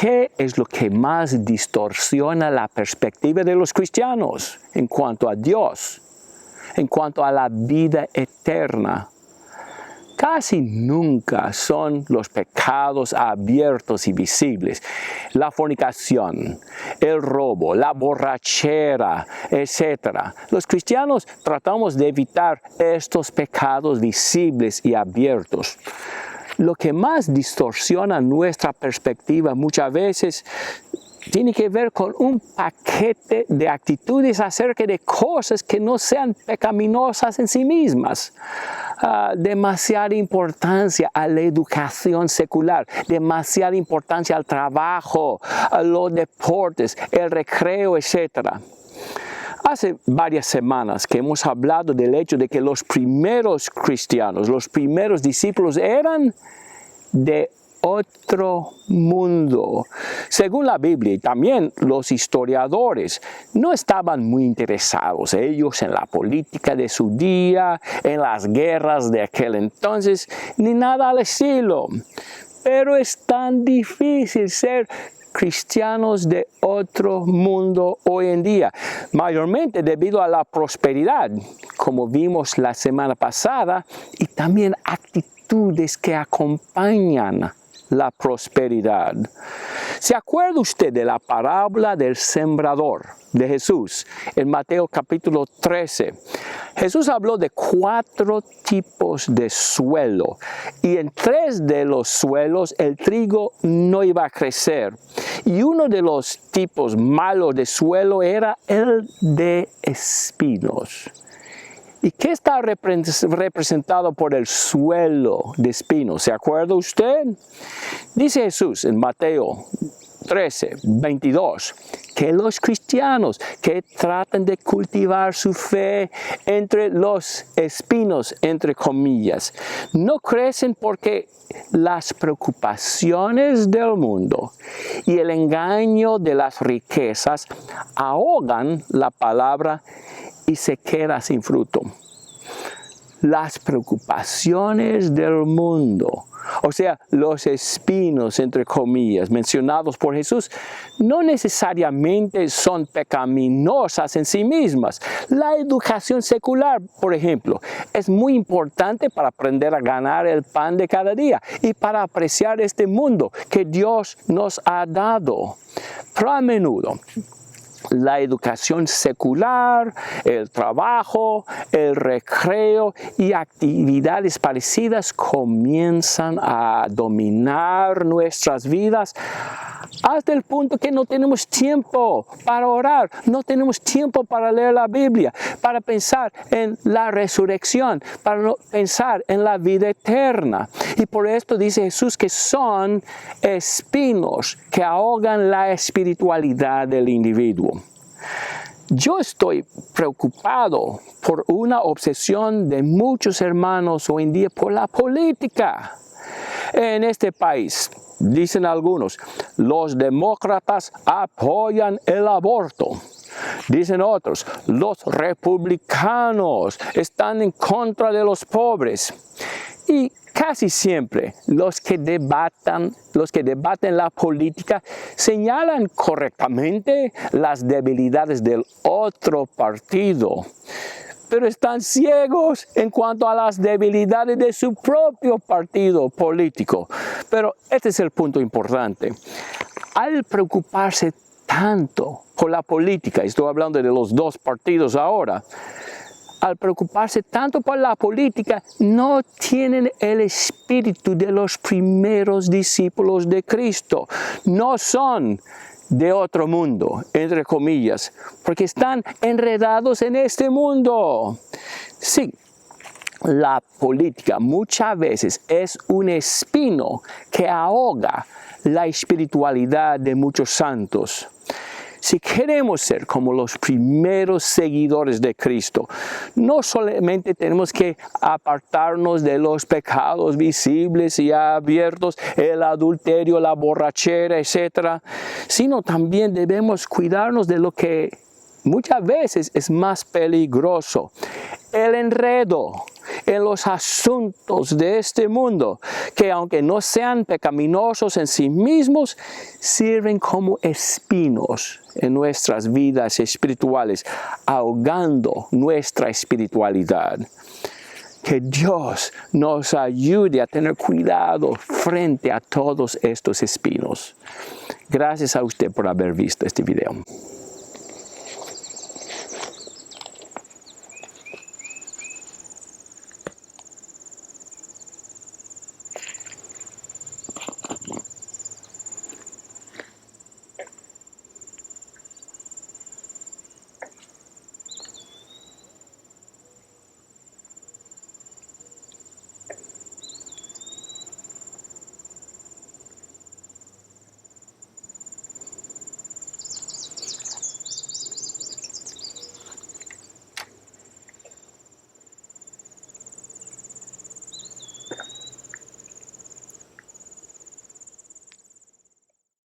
¿qué es lo que más distorsiona la perspectiva de los cristianos en cuanto a Dios, en cuanto a la vida eterna? Casi nunca son los pecados abiertos y visibles. La fornicación, el robo, la borrachera, etc. Los cristianos tratamos de evitar estos pecados visibles y abiertos. Lo que más distorsiona nuestra perspectiva muchas veces tiene que ver con un paquete de actitudes acerca de cosas que no sean pecaminosas en sí mismas. Demasiada importancia a la educación secular, demasiada importancia al trabajo, a los deportes, el recreo, etc. Hace varias semanas que hemos hablado del hecho de que los primeros cristianos, los primeros discípulos eran de otro mundo. Según la Biblia y también los historiadores, no estaban muy interesados ellos en la política de su día, en las guerras de aquel entonces, ni nada al estilo. Pero es tan difícil ser cristianos de otro mundo hoy en día, mayormente debido a la prosperidad, como vimos la semana pasada, y también actitudes que acompañan la prosperidad. ¿Se acuerda usted de la parábola del sembrador de Jesús en Mateo capítulo 13? Jesús habló de 4 tipos de suelo y en 3 de los suelos el trigo no iba a crecer. Y uno de los tipos malos de suelo era el de espinos. ¿Y qué está representado por el suelo de espinos? ¿Se acuerda usted? Dice Jesús en Mateo 13, 22, que los cristianos que tratan de cultivar su fe entre los espinos, entre comillas, no crecen porque las preocupaciones del mundo y el engaño de las riquezas ahogan la palabra y se queda sin fruto. Las preocupaciones del mundo, o sea, los espinos, entre comillas, mencionados por Jesús, no necesariamente son pecaminosas en sí mismas. La educación secular, por ejemplo, es muy importante para aprender a ganar el pan de cada día y para apreciar este mundo que Dios nos ha dado. Pero a menudo, la educación secular, el trabajo, el recreo y actividades parecidas comienzan a dominar nuestras vidas hasta el punto que no tenemos tiempo para orar, no tenemos tiempo para leer la Biblia, para pensar en la resurrección, para pensar en la vida eterna. Y por esto dice Jesús que son espinos que ahogan la espiritualidad del individuo. Yo estoy preocupado por una obsesión de muchos hermanos hoy en día por la política. En este país, dicen algunos, los demócratas apoyan el aborto. Dicen otros, los republicanos están en contra de los pobres. Y casi siempre los que debaten la política señalan correctamente las debilidades del otro partido, pero están ciegos en cuanto a las debilidades de su propio partido político. Pero este es el punto importante. Al preocuparse tanto por la política, estoy hablando de los 2 partidos ahora, al preocuparse tanto por la política, no tienen el espíritu de los primeros discípulos de Cristo. No son de otro mundo, entre comillas, porque están enredados en este mundo. Sí, la política muchas veces es un espino que ahoga la espiritualidad de muchos santos. Si queremos ser como los primeros seguidores de Cristo, no solamente tenemos que apartarnos de los pecados visibles y abiertos, el adulterio, la borrachera, etc., sino también debemos cuidarnos de lo que muchas veces es más peligroso el enredo en los asuntos de este mundo, que aunque no sean pecaminosos en sí mismos, sirven como espinos en nuestras vidas espirituales, ahogando nuestra espiritualidad. Que Dios nos ayude a tener cuidado frente a todos estos espinos. Gracias a usted por haber visto este video.